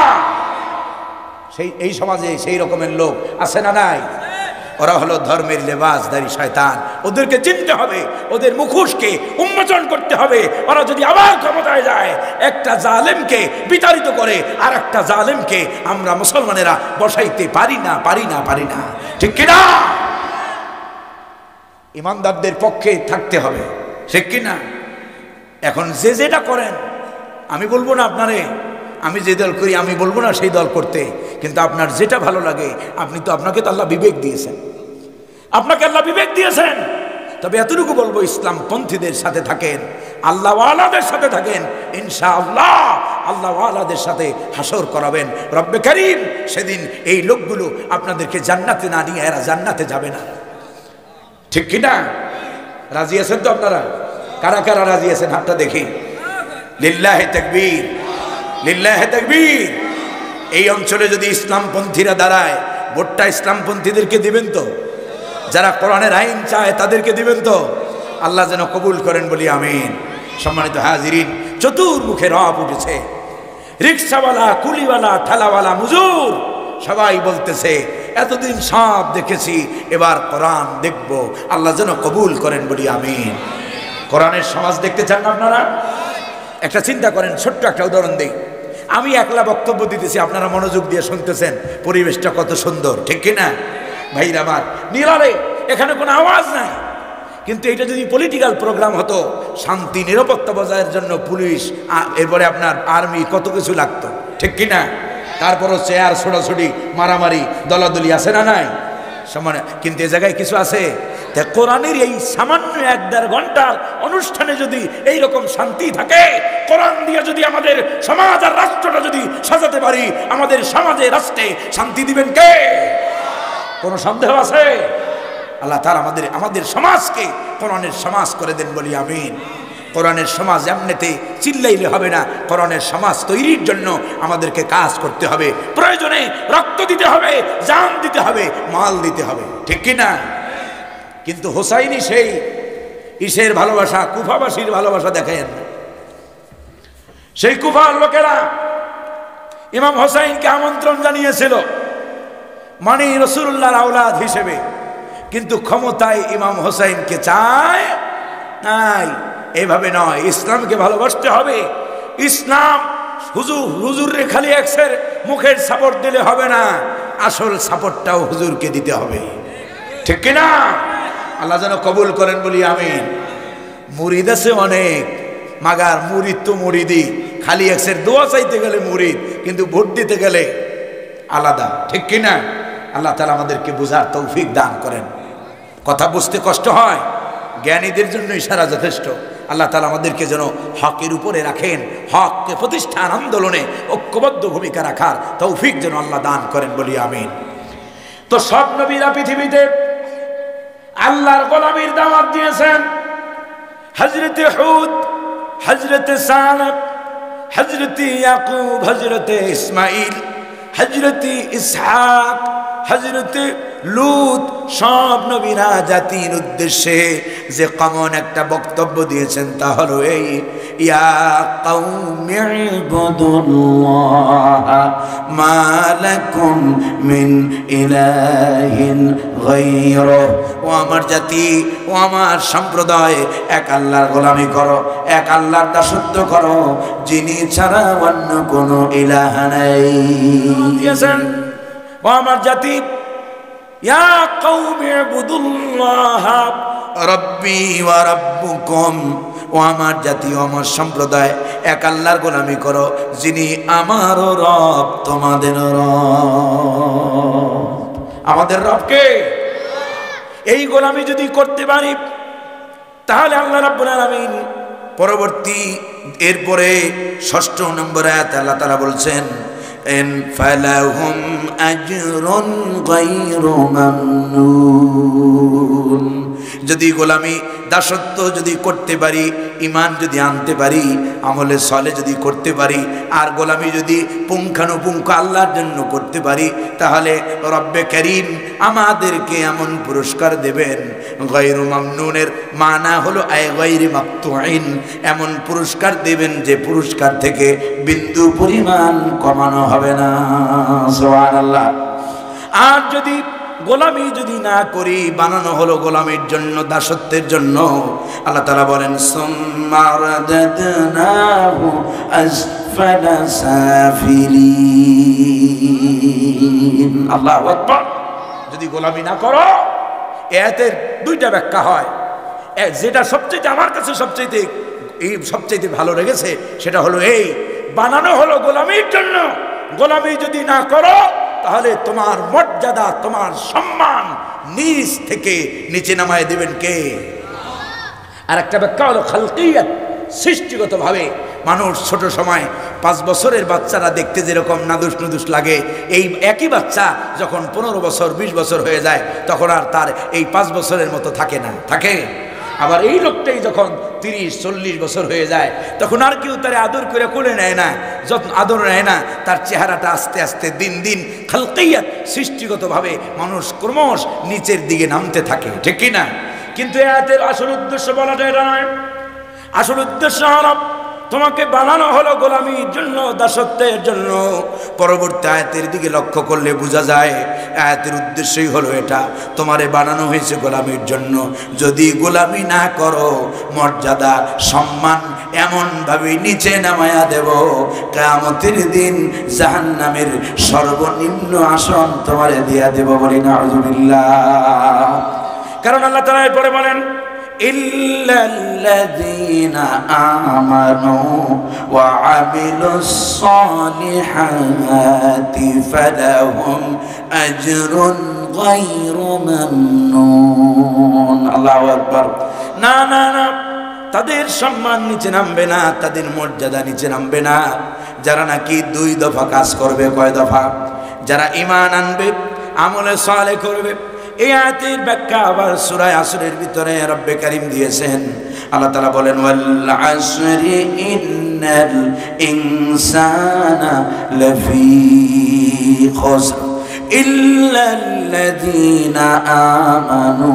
এই সমাজে সেই রকমের লোক আছে না নাই? ওরা হলো ধর্মের লেবাসধারী শয়তান। ওদেরকে চিনতে হবে, ওদের মুখোশকে উন্মোচন করতে হবে। ওরা যদি আবার ক্ষমতায় যায়, একটা জালেমকে বিতাড়িত করে আর একটা জালেমকে আমরা মুসলমানেরা বসাইতে পারি না, ঠিক কিনা? ইমানদারদের পক্ষে থাকতে হবে, ঠিক কিনা? এখন যে যেটা করেন, আমি বলবো না আপনারে, আমি যে দল করি আমি বলবো না সেই দল করতে, কিন্তু আপনার যেটা ভালো লাগে আপনাকে তো আল্লাহ বিবেক দিয়েছেন, তবে এতটুকু বলবো, ইসলাম পন্থীদের সাথে থাকেন, আল্লাহ ওয়ালাদের সাথে থাকেন, ইনশাআল্লাহ আল্লাহ ওয়ালাদের সাথে হাসর করাবেন রব্বে কারীম। সেদিন এই লোকগুলো আপনাদেরকে জান্নাতে না নিয়ে এরা জান্নাতে যাবে না, ঠিক কিনা? রাজি আছেন তো আপনারা? কারা কারা রাজি আছেন হাতটা দেখি। লিল্লাহি তাকবীর, লিল্লাহি তাকবীর। এই অঞ্চলে যদি ইসলামপন্থীরা দাঁড়ায়, ভোটটা ইসলামপন্থীদেরকে দিবেন তো? যারা কোরআনের আইন চায় তাদেরকে দিবেন তো? আল্লাহ যেন কবুল করেন বলি আমিন। সম্মানিত হাজিরিন, চতুর্মুখে রব উঠেছে, রিক্সাওয়ালা, কুলিওয়ালা, ঠেলাওয়ালা, মজুর সবাই বলতেছে এতদিন সব দেখেছি, এবার কোরআন দেখব। আল্লাহ যেন কবুল করেন বলি আমিন। কোরআনের সমাজ দেখতে চান না আপনারা? একটা চিন্তা করেন, ছোট্ট একটা উদাহরণ দিই। আমি একলা বক্তব্য দিতেছি, আপনারা মনোযোগ দিয়ে শুনতেছেন, পরিবেশটা কত সুন্দর, ঠিক কিনা ভাইরা আমার? নিরালে, এখানে কোনো আওয়াজ নাই। কিন্তু এটা যদি পলিটিক্যাল প্রোগ্রাম হতো, শান্তি নিরাপত্তা বজায়ের জন্য পুলিশ, এরপরে আপনার আর্মি, কত কিছু লাগতো, ঠিক কিনা? তারপরও চেয়ার ছোড়াছুড়ি, মারামারি, দলাদলি আছে না নাই? সমান, কিন্তু এ জায়গায় কিছু আছে। কোরআনের এই সামান্য 1-1.5 ঘন্টার অনুষ্ঠানে যদি এইরকম শান্তি থাকে, কোরআন দিয়ে যদি আমাদের সমাজ আর রাষ্ট্রটা যদি সাজাতে পারি, আমাদের সমাজে রাষ্ট্রে শান্তি দিবেন কে? কোনো সন্দেহ আছে? আল্লাহ তাআলা আমাদের সমাজকে কোরআনের সমাজ করে দেন বলি আমিন। কোরআনের সমাজ এমনিতে চিল্লাইলে হবে না, কোরআনের সমাজ তৈরির জন্য আমাদেরকে কাজ করতে হবে, প্রয়োজনে রক্ত দিতে হবে, জান দিতে হবে, মাল দিতে হবে, ঠিক কিনা? কিন্তু হোসাইনি সেই ইসের ভালোবাসা, কুফাবাসীর ভালোবাসা দেখেন। সেই কুফার লোকেরা ইমাম হোসাইনকে আমন্ত্রণ জানিয়েছিল, মানে রাসূলুল্লাহর আওলাদ হিসেবে, কিন্তু ক্ষমতায় ইমাম হোসাইনকে চায় নাই। এভাবে নয়, ইসলামকে ভালোবাসতে হবে। ইসলাম হুজুরে খালি এক্সের মুখের সাপোর্ট দিলে হবে না, আসল সাপোর্টটাও হুজুরকে দিতে হবে, ঠিক কিনা? আল্লাহ যেন কবুল করেন বলি আমিন। মুরিদ আছে অনেক, মাগার মুরিদ তো মুরিদি, খালি এক্সের দোয়া চাইতে গেলে মুরিদ, কিন্তু ভোট দিতে গেলে আলাদা, ঠিক কিনা? আল্লাহ তাআলা আমাদেরকে বুঝার তৌফিক দান করেন। কথা বুঝতে কষ্ট হয়, জ্ঞানীদের জন্য ইশারা যথেষ্ট। আল্লাহ তাআলা আমাদেরকে যেন হকের উপরে রাখেন, হককে প্রতিষ্ঠান আন্দোলনে ঐক্যবদ্ধ ভূমিকা রাখার তৌফিক যেন আল্লাহ দান করেন বলি আমিন। তো সব নবীরা পৃথিবীতে আল্লাহর গোলামীর দাওয়াত দিয়েছেন। হযরতে হুদ, হযরতে সালেহ, হযরতে ইয়াকুব, হযরতে ইসমাঈল, হযরতে ইসহাক, হযরতে লূত, সব নবীরা জাতির উদ্দেশ্যে যে কমন একটা বক্তব্য দিয়েছেন তা হলো এই, ইয়া কওমি ইবুদুল্লাহ মা লাকুম মিন ইলাহিন গায়রুহু। ও আমার জাতি, ও আমার সম্প্রদায়, এক আল্লাহর গোলামি করো, এক আল্লাহর দাসত্ব করো, যিনি ছাড়া অন্য কোনো ইলাহ নাই। ও আমার জাতি, ইয়া কওমি ইবুদুল্লাহ রাব্বি ওয়া রাব্বুকুম, ও আমার জাতি, ও আমার সম্প্রদায়, এক আল্লাহর গোলামি করো, যিনি আমারও রব, তোমাদেরও রব। আমাদের রবকে এই গোলামি যদি করতে পারি, তাহলে আল্লাহ রাব্বুল আলামিন পরবর্তী এরপরে 6 নম্বর আয়াতে আল্লাহ তাআলা বলছেন, ইন ফালাহুম আজরুন গায়রু মামনুন। যদি গোলামি দাসত্ব যদি করতে পারি, ঈমান যদি আনতে পারি, আমলে সলে যদি করতে পারি, আর গোলামি যদি পুঙ্খানুপুঙ্খ আল্লাহর জন্য করতে পারি, তাহলে রব্বে করিম আমাদেরকে এমন পুরস্কার দেবেন, গায়রু মামনুনের মানা হলো আয় গায়রি মাকতুইন, এমন পুরস্কার দেবেন যে পুরস্কার থেকে বিন্দু পরিমাণ কমানো হবে না। সুবহানাল্লাহ। আর যদি গোলামি যদি না করি, বানানো হলো গোলামির জন্য, দাসত্বের জন্য, আল্লাহ তাআলা বলেন সুম্মা রাদাদনাহু আসফালা সাফিলিন। আল্লাহু আকবার। যদি গোলামি না করো, এতের দুইটা ব্যাখ্যা হয়। যেটা সবচেয়ে আমার কাছে সবচেয়ে ভালো লেগেছে সেটা হলো এই, বানানো হলো গোলামির জন্য, গোলামি যদি না করো তাহলে তোমার মর্যাদা, তোমার সম্মান নিচ থেকে নিচে নামায় দেবেন কে? আর একটা ব্যাখ্যা হলো খালকিয়াত, সৃষ্টিগতভাবে মানুষ ছোট সময় 5 বছরের বাচ্চারা দেখতে যেরকম নাদুস নুদুস লাগে, এই একই বাচ্চা যখন 15 বছর 20 বছর হয়ে যায় তখন আর তার এই 5 বছরের মতো থাকে না, থাকে। আবার এই লোকটাই যখন 30-40 বছর হয়ে যায় তখন আর কেউ তার আদর করে কোলে নেয় না, যত্ন আদর নেয় না, তার চেহারাটা আস্তে আস্তে দিন দিন খালকিয়াত, সৃষ্টিগতভাবে মানুষ ক্রমশ নিচের দিকে নামতে থাকে, ঠিক কি না? কিন্তু এর আসল উদ্দেশ্য বলাটা এটা নয়। আসল উদ্দেশ্য হলো তোমাকে বানানো হলো গোলামির জন্য, দাসত্বের জন্য। পরবর্তী আয়াতের দিকে লক্ষ্য করলে বোঝা যায় আয়াতের উদ্দেশ্যই হলো এটা, তোমারে বানানো হয়েছে গোলামির জন্য। যদি গোলামি না করো, মর্যাদা সম্মান এমনভাবে নিচে নামায়া দেব, কিয়ামতের দিন জাহান্নামের সর্বনিম্ন আসন তোমারে দিয়া দেব। বলি নাউযুবিল্লাহ। কারণ আল্লাহ তাআলা এরপরে বলেন ইল্লাল্লাযীনা আমানু ওয়া আমিলুস সালিহাতি ফালাহুম আজরুন গায়রু মামনুন। আল্লাহু আকবার। না না না, তাদের সম্মান নিচে নামবে না, তাদের মর্যাদা নিচে নামবে না যারা নাকি 2 দফা কাজ করবে। কয় দফা? যারা ঈমান আনবে, আমলে সালেহ করবে। এই আয়াতের ব্যাখ্যা আবার সূরা আসরের ভিতরে রব্বে কারীম দিয়েছেন। আল্লাহ তাআলা বলেন ওয়াল আসরি ইন্নাল ইনসানা লাফি খুসর ইল্লাল্লাযীনা আমানু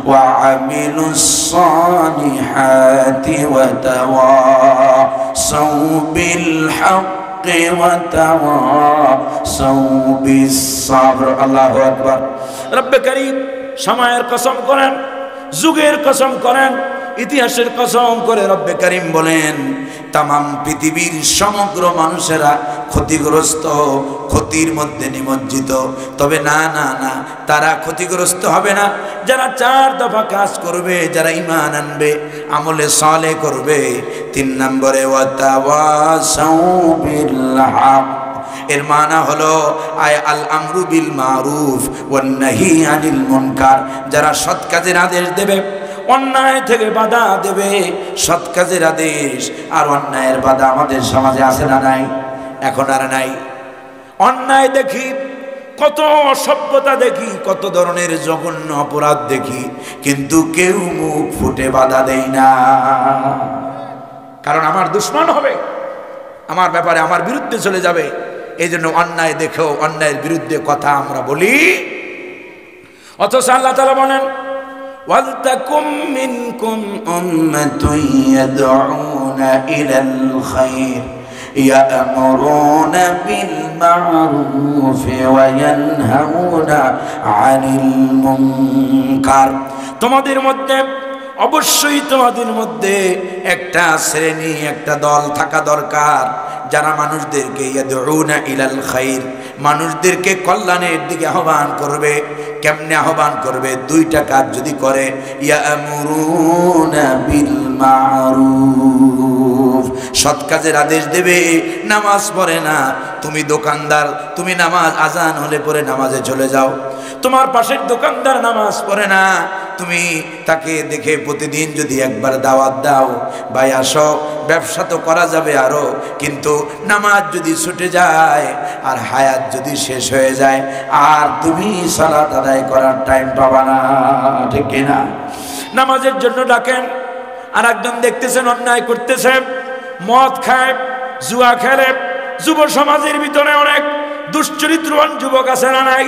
ওয়া আমিলুস সালিহাতি ওয়া তাওয়াসাউ বিল হাক্কি ওয়া তাওয়াসাউ বিস সাবর। আল্লাহু আকবার। রব্বে কারীম সময়ের কসম করেন, যুগের কসম করেন, ইতিহাসের কসম করে রব্বে কারীম বলেন তামাম পৃথিবীর সমগ্র মানুষেরা ক্ষতিগ্রস্ত, ক্ষতির মধ্যে নিমজ্জিত। তবে না না না, তারা ক্ষতিগ্রস্ত হবে না যারা 4 দফা কাজ করবে, যারা ঈমান আনবে, আমলে সালেহ করবে। 3 নম্বরে ওয়া তাওয়াসাউ বিল হক। এর মানা হলো আল আমরু বিল মারুফ ওয়ান নাহি আনিল মুনকার। যারা সৎ কাজের আদেশ দেবে, অন্যায় থেকে বাধা দেবে। সৎ কাজের আদেশ আর অন্যায়ের বাধা আমাদের সমাজে আছে না নাই? এখন আর নাই। অন্যায় দেখি, কত অসভ্যতা দেখি, কত ধরনের জঘন্য অপরাধ দেখি, কিন্তু কেউ মুখ ফুটে বাধা দেয় না। কারণ আমার দুশমন হবে, আমার ব্যাপারে আমার বিরুদ্ধে চলে যাবে। এই জন্য অন্যায় দেখেও অন্যায়ের বিরুদ্ধে কথা আমরা বলি। অথচ আল্লাহ তাআলা বলেন ওয়ালতাকুম মিনকুম উম্মাতুন ইয়াদউনা ইলাল খায়র ইয়া'মুরুনা বিল মা'রুফ ওয়া ইয়ানহাউনা আনিল মুনকার। তোমাদের মধ্যে অবশ্যই তোমাদের মধ্যে একটা শ্রেণী, একটা দল থাকা দরকার যারা মানুষদেরকে ইয়াদউনা ইলাল খায়র, মানুষদেরকে কল্যাণের দিকে আহ্বান করবে। কেমনে আহ্বান করবে? 2টা কাজ যদি করে, ইয়া'মুরুনা বিল মারুফ, সৎ কাজের আদেশ দেবে। নামাজ পড়ে না, তুমি দোকানদার, তুমি নামাজ আজান হলে পরে নামাজে চলে যাও। তোমার পাশের দোকানদার নামাজ পড়ে না, তুমি তাকে দেখে প্রতিদিন যদি একবার দাওয়াত দাও, ভাই আসো, ব্যবসা তো করা যাবে আরো, কিন্তু নামাজ যদি ছুটে যায় আর হায়াত যদি শেষ হয়ে যায় আর তুমি সালাত আদায় করার টাইম পাবা না, ঠিক কিনা? নামাজের জন্য ডাকেন, আর একজন দেখতেছেন অন্যায় করতেছে, মদ খায়, জুয়া খেলে। যুব সমাজের ভিতরে অনেক দুশ্চরিত্রবান যুবক আছে না নাই?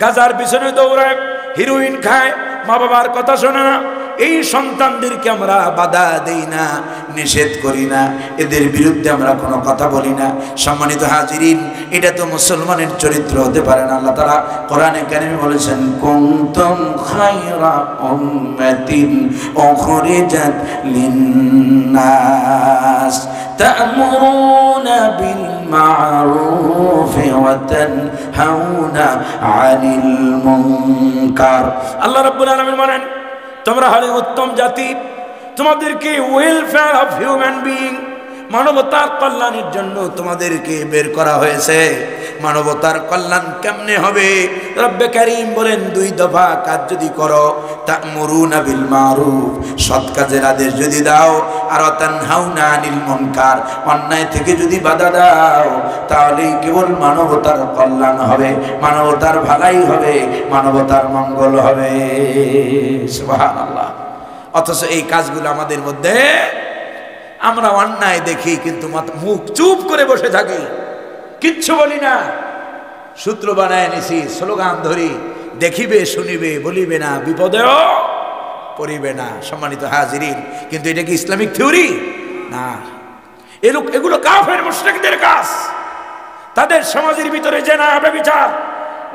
গাজার পিছনে দৌড়ায়, হিরোইন খায়, মা বাবার কথা শোনে না। এই সন্তানদেরকে আমরা বাধা দেই না, নিষেধ করি না, এদের বিরুদ্ধে আমরা কোনো কথা বলি না। সম্মানিত হাজিরিন, এটা তো মুসলমানের চরিত্র হতে পারে না। আল্লাহ তাআলা কোরআনে কারিমে বলেছেন, কুনতুম খায়রা উম্মাতিন উখরিজাত লিন-নাস তা'মুরুনা বিল মা'রুফ ওয়া তানহাউনা আনিল মুনকার। আল্লাহ রাব্বুল আলামিন বলেন, তোমরা হলে উত্তম জাতি, তোমাদেরকে ওয়েলফেয়ার অফ হিউম্যান বিইং, মানবতার কল্যাণের জন্য তোমাদেরকে বের করা হয়েছে। মানবতার কল্যাণ কেমনে হবে? রব্বে কারীম বলেন, 2 দফা কাজ যদি করো, তা'মুরুনা বিল মারুফ, সৎ কাজের আদেশ যদি দাও, আর তানহাউনা আনিল মুনকার, অন্যায় থেকে যদি বাধা দাও, তাহলেই কেবল মানবতার কল্যাণ হবে, মানবতার ভালাই হবে, মানবতার মঙ্গল হবে। সুবহানাল্লাহ। অথচ এই কাজগুলো আমাদের মধ্যে, আমরা অন্যায় দেখি কিন্তু মুখ চুপ করে বসে থাকি, কিচ্ছু বলি না। সূত্র বানায় নিছি, স্লোগান ধরি, দেখিবে শুনিবে বলিবে না, বিপদেও পড়িবে না। সম্মানিত হাজিরিন, কিন্তু এটা কি ইসলামিক থিওরি? না, এগুলো কাফের মুশরিকদের কাজ। তাদের সমাজের ভিতরে জেনা, ব্যভিচার,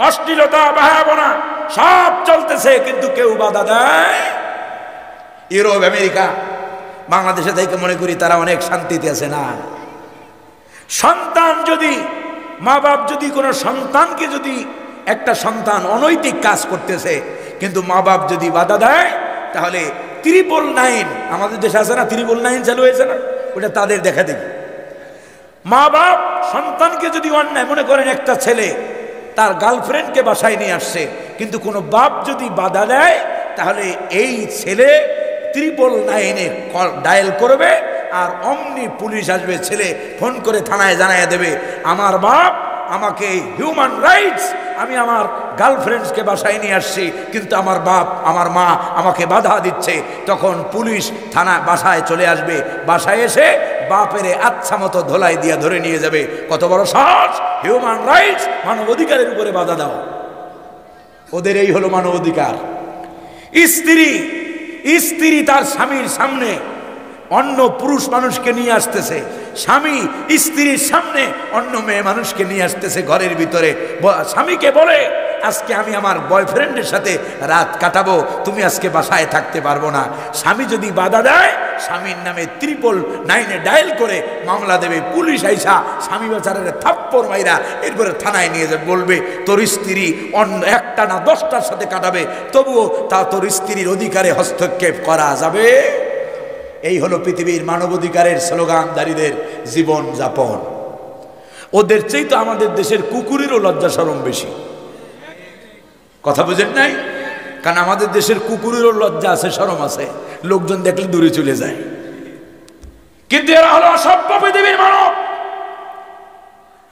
অশ্লীলতা, বাহাবনা সব চলতেছে, কিন্তু কেউ বাধা দেয়? ইউরোপ, আমেরিকা, বাংলাদেশে থেকে মনে করি তারা অনেক শান্তিতে আছে না। সন্তান যদি, মা বাপ যদি কোনো সন্তানকে, যদি একটা সন্তান অনৈতিক কাজ করতেছে, কিন্তু মা বাপ যদি বাধা দেয়, তাহলে 999, আমাদের দেশে আছে না 999 চালু হয়েছে না, ওটা তাদের দেখা দেখি। মা বাপ সন্তানকে যদি অন্যায়, মনে করেন একটা ছেলে তার গার্লফ্রেন্ডকে বাসায় নিয়ে আসছে, কিন্তু কোনো বাপ যদি বাধা দেয়, তাহলে এই ছেলে 999 ডায়াল করবে, আর অমনি পুলিশ আসবে। ছেলে ফোন করে থানায় জানায় দেবে, আমার বাপ আমাকে হিউম্যান রাইটস, আমি আমার গার্লফ্রেন্ডসকে বাসায় নিয়ে আসছি, কিন্তু আমার বাপ, আমার মা আমাকে বাধা দিচ্ছে। তখন পুলিশ থানা বাসায় চলে আসবে, বাসায় এসে বাপেরে আচ্ছা মতো ধোলাই দিয়া ধরে নিয়ে যাবে। কত বড় সাহস! হিউম্যান রাইটস, মানব অধিকারের উপরে বাধা দাও। ওদের এই হলো মানব অধিকার। স্ত্রী তার স্বামীর সামনে অন্য পুরুষ মানুষকে নিয়ে আসতেছে, স্বামী স্ত্রীর সামনে অন্য মেয়ে মানুষকে নিয়ে আসতেছে ঘরের ভিতরে। স্বামীকে বলে, আজকে আমি আমার বয়ফ্রেন্ডের সাথে রাত কাটাবো, তুমি আজকে বাসায় থাকতে পারবো না। স্বামী যদি বাধা দেয়, স্বামীর নামে 999 ডায়াল করে মামলা দেবে। পুলিশ আইসা স্বামী বেচারারে থাপ্পড় মাইরা এরপরে থানায় নিয়ে যাবে, বলবে তোর স্ত্রী অন্য একটা না 10টার সাথে কাটাবে, তবুও তা তোর স্ত্রীর অধিকারে হস্তক্ষেপ করা যাবে। এই হলো পৃথিবীর মানবাধিকারের স্লোগানধারীদের জীবন যাপন। ওদের চেয়ে তো আমাদের দেশের কুকুরেরও লজ্জা শরম বেশি। কথা বুঝেন নাই? কারণ আমাদের দেশের কুকুরেরও লজ্জা আছে, শরম আছে, লোকজন দেখলে দূরে চলে যায়। কিন্তু এরা হলো অসভ্য পৃথিবীর মানব।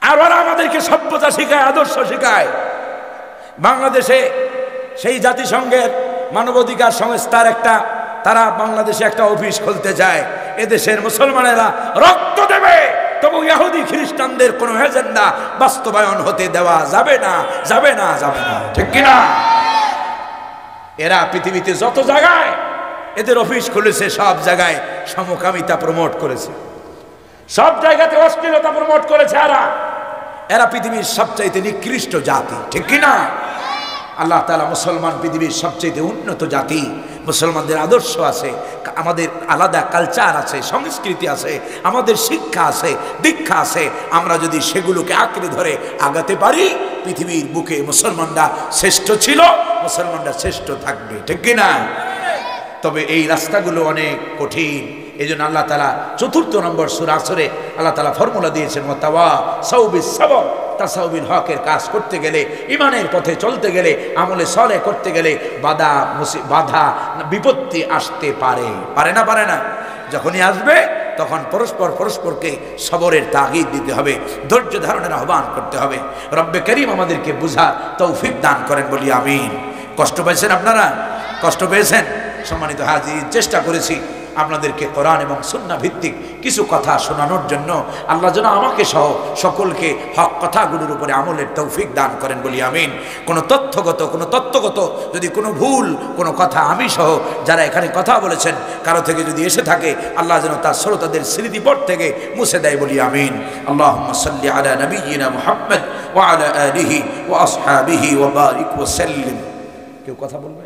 আর ওরা আমাদেরকে সভ্যতা শিখায়, আদর্শ শিখায়। বাংলাদেশে সেই জাতিসংঘের মানবাধিকার সংস্থার তারা বাংলাদেশে একটা অফিস খুলতে চায়। এদেশের মুসলমানেরা রক্ত দেবে, তবু ইহুদি খ্রিস্টানদের কোনো এজেন্ডা বাস্তবায়ন হতে দেওয়া যাবে না, যাবে না, যাবে না। ঠিক কিনা? এরা পৃথিবীতে যত জায়গায় এদের অফিস খুলেছে, সব জায়গায় সমকামিতা প্রমোট করেছে, সব জায়গাতে অশ্লীলতা প্রমোট করেছে। এরা পৃথিবীর সবচাইতে নিকৃষ্ট জাতি। ঠিক কিনা? আল্লাহ তাআলা মুসলমান পৃথিবীর সবচেয়ে উন্নত জাতি। মুসলমানদের আদর্শ আছে, আমাদের আলাদা কালচার আছে, সংস্কৃতি আছে, আমাদের শিক্ষা আছে, দীক্ষা আছে। আমরা যদি সেগুলোকে আঁকড়ে ধরে আগাতে পারি, পৃথিবীর বুকে মুসলমানরা শ্রেষ্ঠ ছিল, মুসলমানরা শ্রেষ্ঠ থাকবে। ঠিক কিনা? তবে এই রাস্তাগুলো অনেক কঠিন। এই জন্য আল্লাহ তাআলা 4 নম্বর সূরা আসরে আল্লাহ তাআলা ফর্মুলা দিয়েছেন, ওয়াতাওয়াসাউ বিস-সাবর। তাসাউবিল হকের কাজ করতে গেলে, ইমানের পথে চলতে গেলে, আমলে সলে করতে গেলে বাধা বিপত্তি আসতে পারে না। যখনই আসবে তখন পরস্পরকে সবরের তাগিদ দিতে হবে, ধৈর্য ধারণের আহ্বান করতে হবে। রব্বে করিম আমাদেরকে বুঝার তৌফিক দান করেন বলি আমিন। কষ্ট পেয়েছেন আপনারা? কষ্ট পেয়েছেন? সম্মানিত হাজির, চেষ্টা করেছি আপনাদেরকে কোরআন এবং সুন্নাহ ভিত্তিক কিছু কথা শোনানোর জন্য। আল্লাহ যেন আমাকে সহ সকলকে হক কথাগুলোর উপরে আমলের তৌফিক দান করেন বলি আমিন। কোনো তত্ত্বগত যদি কোনো ভুল কোনো কথা আমি সহ যারা এখানে কথা বলেছেন কারো থেকে যদি এসে থাকে, আল্লাহ যেন তার শ্রোতাদের স্মৃতিপট থেকে মুছে দেয় বলি আমিন। আল্লাহুম্মা সাল্লি আলা নাবিয়িনা মুহাম্মদ ওয়া আলা আলিহি ওয়া আসহাবিহি ওয়া বারিক ওয়া সাল্লিম। কেউ কথা বলবে?